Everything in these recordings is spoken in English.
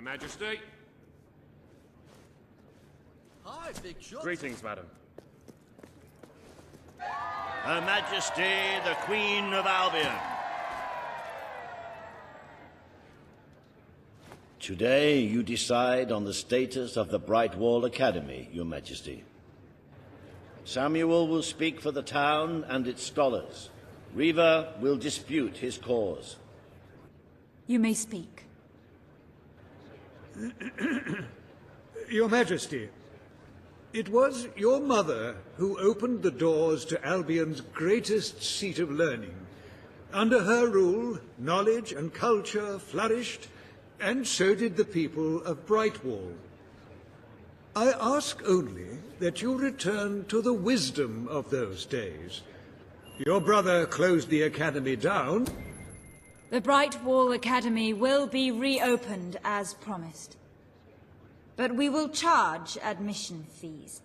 Your Majesty. Hi, big shot. Greetings, madam. Her Majesty, the Queen of Albion. Today, you decide on the status of the Brightwall Academy, Your Majesty. Samuel will speak for the town and its scholars. Reaver will dispute his cause. You may speak. Your Majesty, it was your mother who opened the doors to Albion's greatest seat of learning. Under her rule, knowledge and culture flourished, and so did the people of Brightwall. I ask only that you return to the wisdom of those days. Your brother closed the academy down. The Brightwall Academy will be reopened as promised. But we will charge admission fees.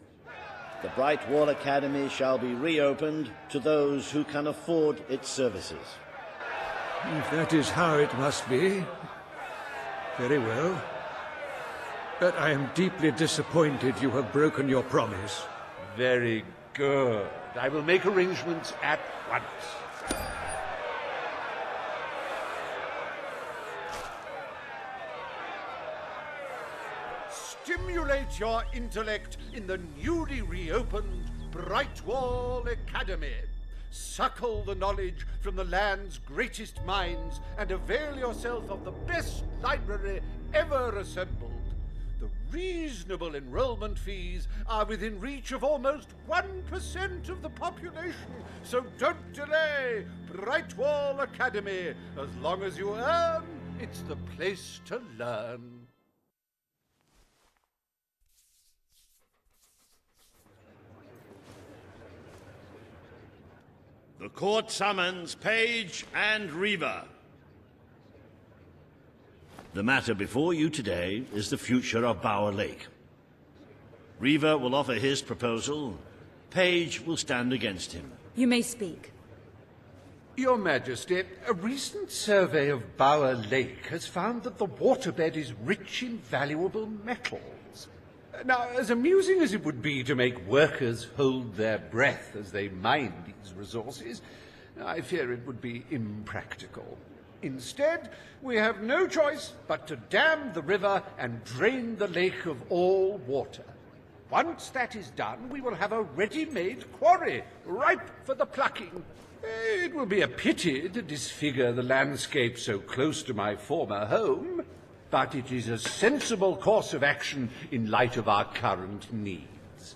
The Brightwall Academy shall be reopened to those who can afford its services. If that is how it must be, very well. But I am deeply disappointed you have broken your promise. Very good. I will make arrangements at once. Stimulate your intellect in the newly reopened Brightwall Academy. Suckle the knowledge from the land's greatest minds and avail yourself of the best library ever assembled. The reasonable enrollment fees are within reach of almost 1% of the population, so don't delay. Brightwall Academy. As long as you earn, it's the place to learn. The court summons Pegg and Reaver. The matter before you today is the future of Bower Lake. Reaver will offer his proposal. Pegg will stand against him. You may speak. Your Majesty, a recent survey of Bower Lake has found that the waterbed is rich in valuable metals. Now, as amusing as it would be to make workers hold their breath as they mine these resources, I fear it would be impractical. Instead, we have no choice but to dam the river and drain the lake of all water. Once that is done, we will have a ready-made quarry, ripe for the plucking. It will be a pity to disfigure the landscape so close to my former home, but it is a sensible course of action in light of our current needs.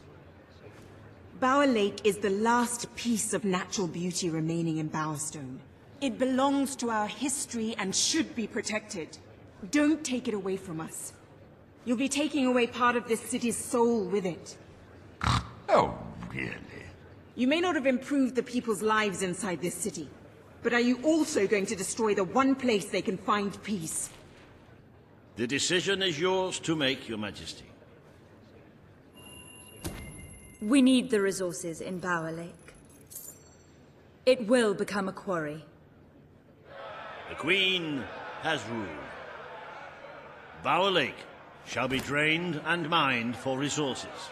Bower Lake is the last piece of natural beauty remaining in Bowerstone. It belongs to our history and should be protected. Don't take it away from us. You'll be taking away part of this city's soul with it. Oh, really? You may not have improved the people's lives inside this city, but are you also going to destroy the one place they can find peace? The decision is yours to make, Your Majesty. We need the resources in Bower Lake. It will become a quarry. The Queen has ruled. Bower Lake shall be drained and mined for resources.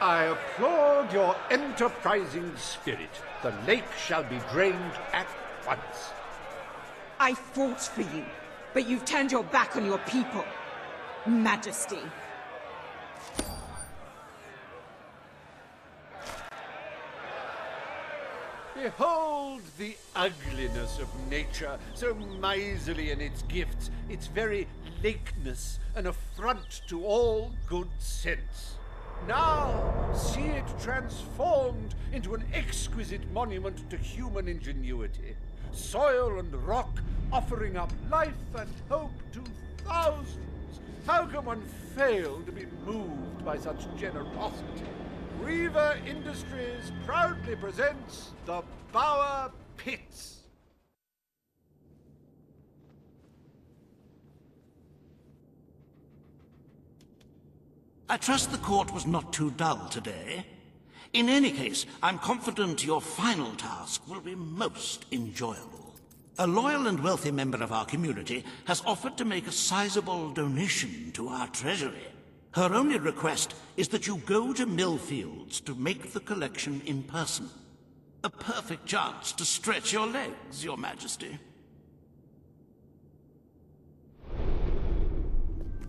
I applaud your enterprising spirit. The lake shall be drained at once. I fought for you, but you've turned your back on your people. Majesty. Behold the ugliness of nature, so miserly in its gifts, its very lakeness, an affront to all good sense. Now, see it transformed into an exquisite monument to human ingenuity. Soil and rock offering up life and hope to thousands. How can one fail to be moved by such generosity? Reaver Industries proudly presents the Bower Pits. I trust the court was not too dull today. In any case, I'm confident your final task will be most enjoyable. A loyal and wealthy member of our community has offered to make a sizable donation to our treasury. Her only request is that you go to Millfields to make the collection in person. A perfect chance to stretch your legs, Your Majesty.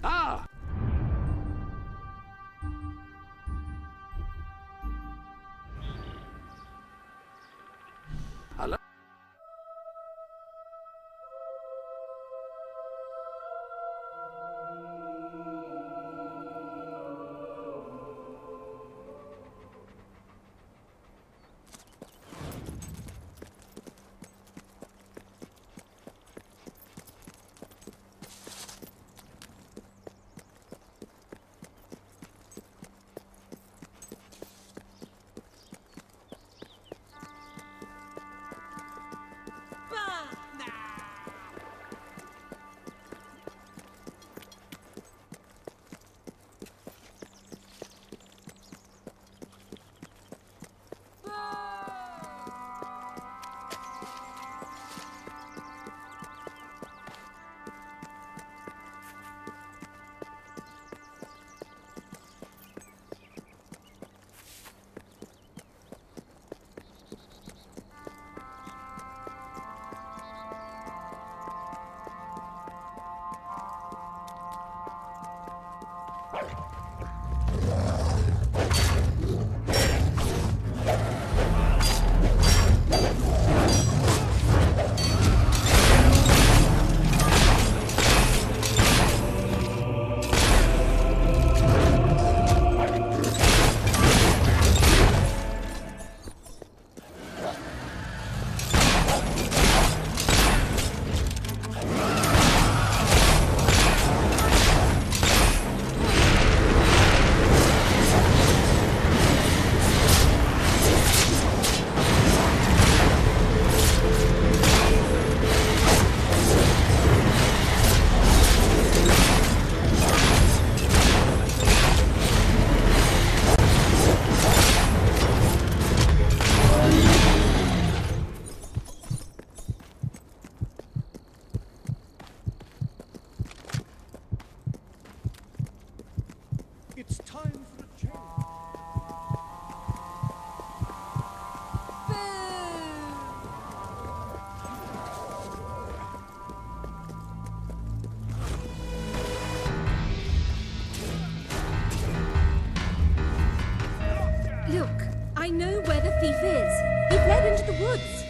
Ah! Hello?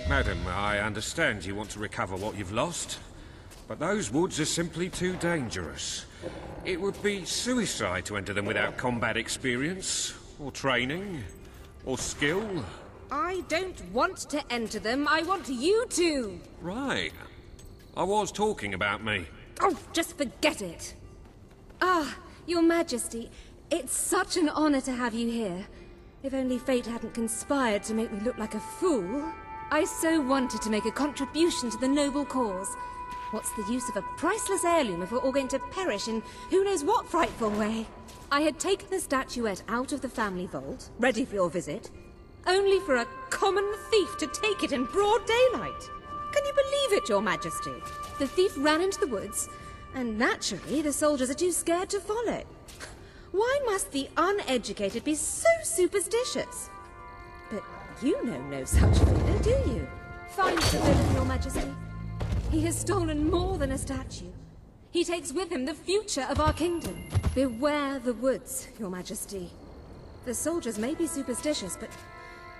Madam, I understand you want to recover what you've lost, but those woods are simply too dangerous. It would be suicide to enter them without combat experience, or training, or skill. I don't want to enter them, I want you to! Right. I was talking about me. Oh, just forget it! Ah, Your Majesty, it's such an honor to have you here. If only fate hadn't conspired to make me look like a fool. I so wanted to make a contribution to the noble cause. What's the use of a priceless heirloom if we're all going to perish in who knows what frightful way? I had taken the statuette out of the family vault, ready for your visit, only for a common thief to take it in broad daylight. Can you believe it, Your Majesty? The thief ran into the woods, and naturally the soldiers are too scared to follow. Why must the uneducated be so superstitious? But you know no such villain, do you? Find the villain, Your Majesty. He has stolen more than a statue. He takes with him the future of our kingdom. Beware the woods, Your Majesty. The soldiers may be superstitious, but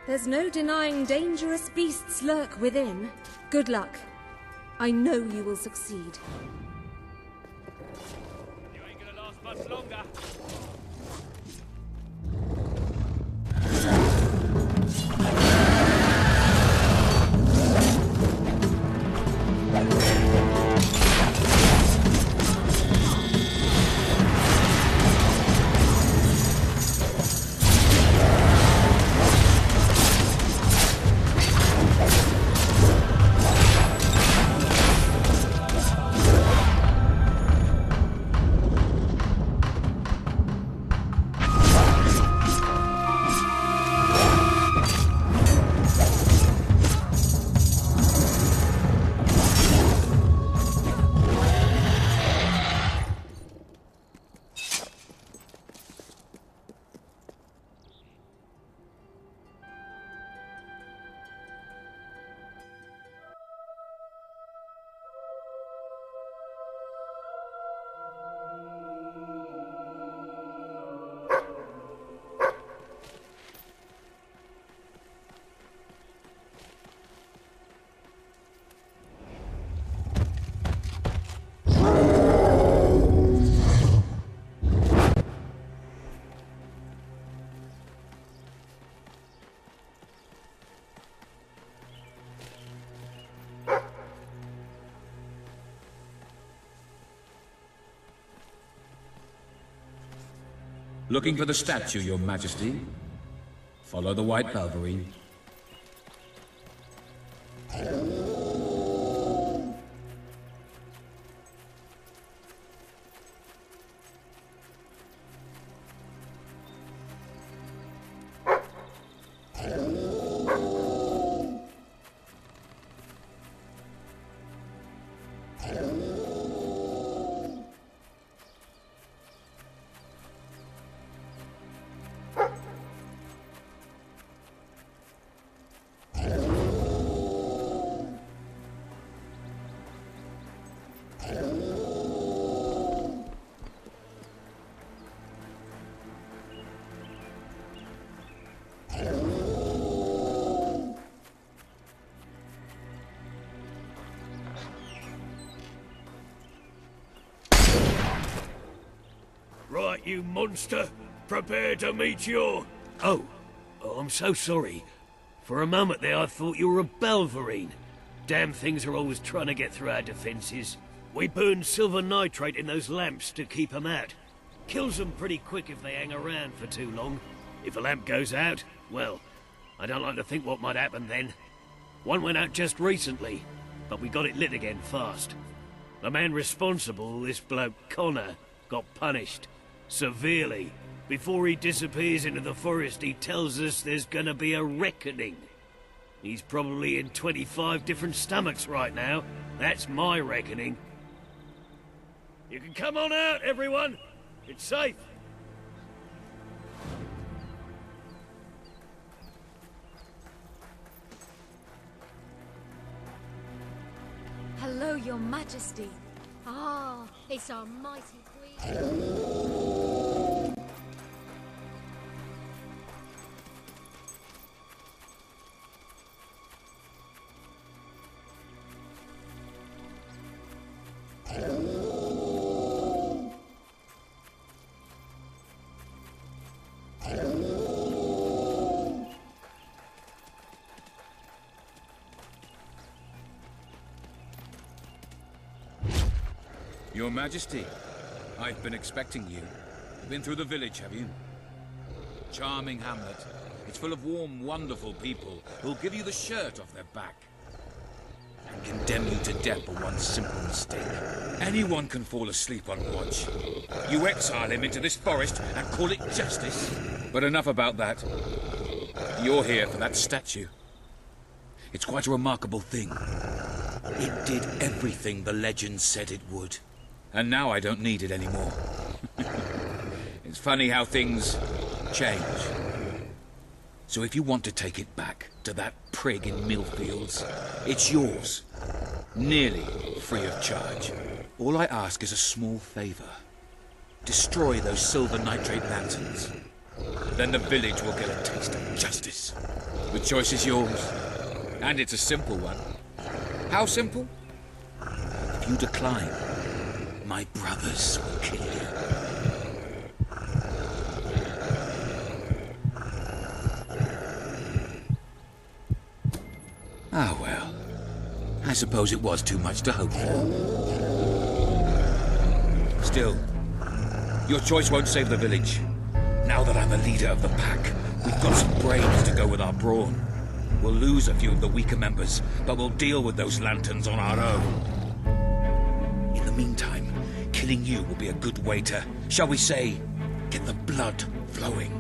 there's no denying dangerous beasts lurk within. Good luck. I know you will succeed. You ain't gonna last much longer. Looking for the statue, Your Majesty. Follow the white Balverine. Right, you monster. Prepare to meet your... Oh, I'm so sorry. For a moment there I thought you were a Balverine. Damn things are always trying to get through our defenses. We burn silver nitrate in those lamps to keep them out. Kills them pretty quick if they hang around for too long. If a lamp goes out, well, I don't like to think what might happen then. One went out just recently, but we got it lit again fast. The man responsible, this bloke Connor, got punished. Severely. Before he disappears into the forest, he tells us there's gonna be a reckoning. He's probably in 25 different stomachs right now. That's my reckoning. You can come on out, everyone. It's safe. Hello, Your Majesty. Ah, it's our mighty queen. Your Majesty, I've been expecting you. Been through the village, have you? Charming hamlet. It's full of warm, wonderful people who'll give you the shirt off their back and condemn you to death for one simple mistake. Anyone can fall asleep on watch. You exile him into this forest and call it justice. But enough about that. You're here for that statue. It's quite a remarkable thing. It did everything the legend said it would. And now I don't need it anymore. It's funny how things change. So if you want to take it back to that prig in Millfields, it's yours. Nearly free of charge. All I ask is a small favor. Destroy those silver nitrate lanterns. Then the village will get a taste of justice. The choice is yours. And it's a simple one. How simple? If you decline, my brothers will kill you. Ah, well. I suppose it was too much to hope for. Still, your choice won't save the village. Now that I'm the leader of the pack, we've got some brains to go with our brawn. We'll lose a few of the weaker members, but we'll deal with those lanterns on our own. In the meantime, killing you will be a good way to, shall we say, get the blood flowing.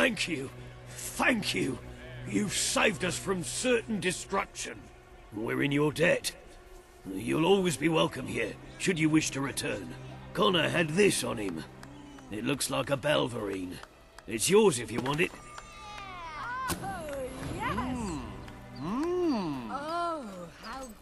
Thank you. Thank you. You've saved us from certain destruction. We're in your debt. You'll always be welcome here, should you wish to return. Connor had this on him. It looks like a Belverine. It's yours if you want it. Oh, yes! Oh, how grand!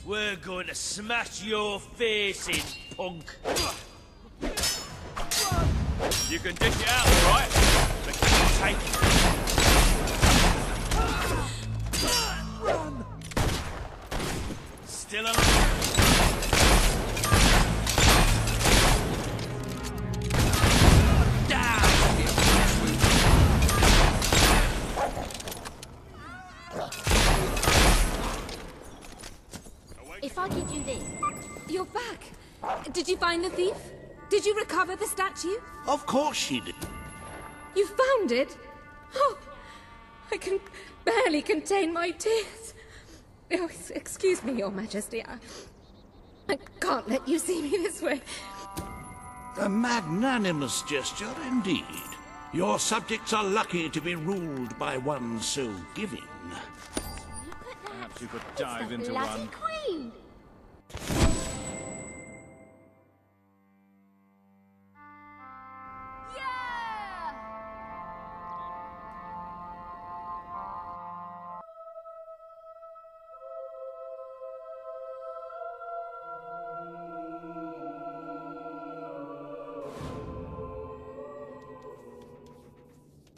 We're going to smash your face in, punk. You can dish it out, all right? But can you take it? Run! Still alive. If I give you this... You're back. Did you find the thief? Did you recover the statue? Of course she did. You found it? Oh, I can barely contain my tears. Oh, excuse me, Your Majesty. I can't let you see me this way. A magnanimous gesture indeed. Your subjects are lucky to be ruled by one so giving. Perhaps you could dive into one. Queen.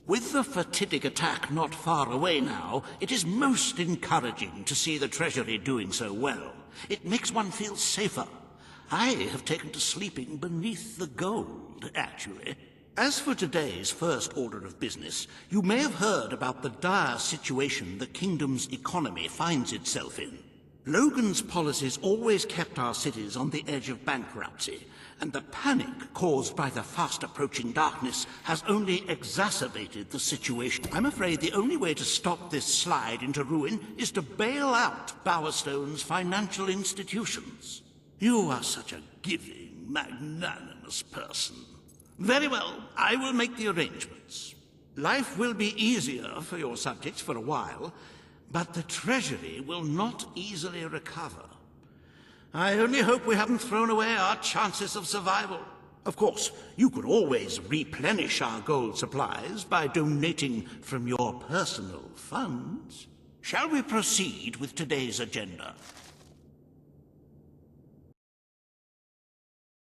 With the fatidic attack not far away now, it is most encouraging to see the Treasury doing so well. It makes one feel safer. I have taken to sleeping beneath the gold, actually. As for today's first order of business, you may have heard about the dire situation the kingdom's economy finds itself in. Logan's policies always kept our cities on the edge of bankruptcy, and the panic caused by the fast-approaching darkness has only exacerbated the situation. I'm afraid the only way to stop this slide into ruin is to bail out Bowerstone's financial institutions. You are such a giving, magnanimous person. Very well, I will make the arrangements. Life will be easier for your subjects for a while, but the Treasury will not easily recover. I only hope we haven't thrown away our chances of survival. Of course, you could always replenish our gold supplies by donating from your personal funds. Shall we proceed with today's agenda?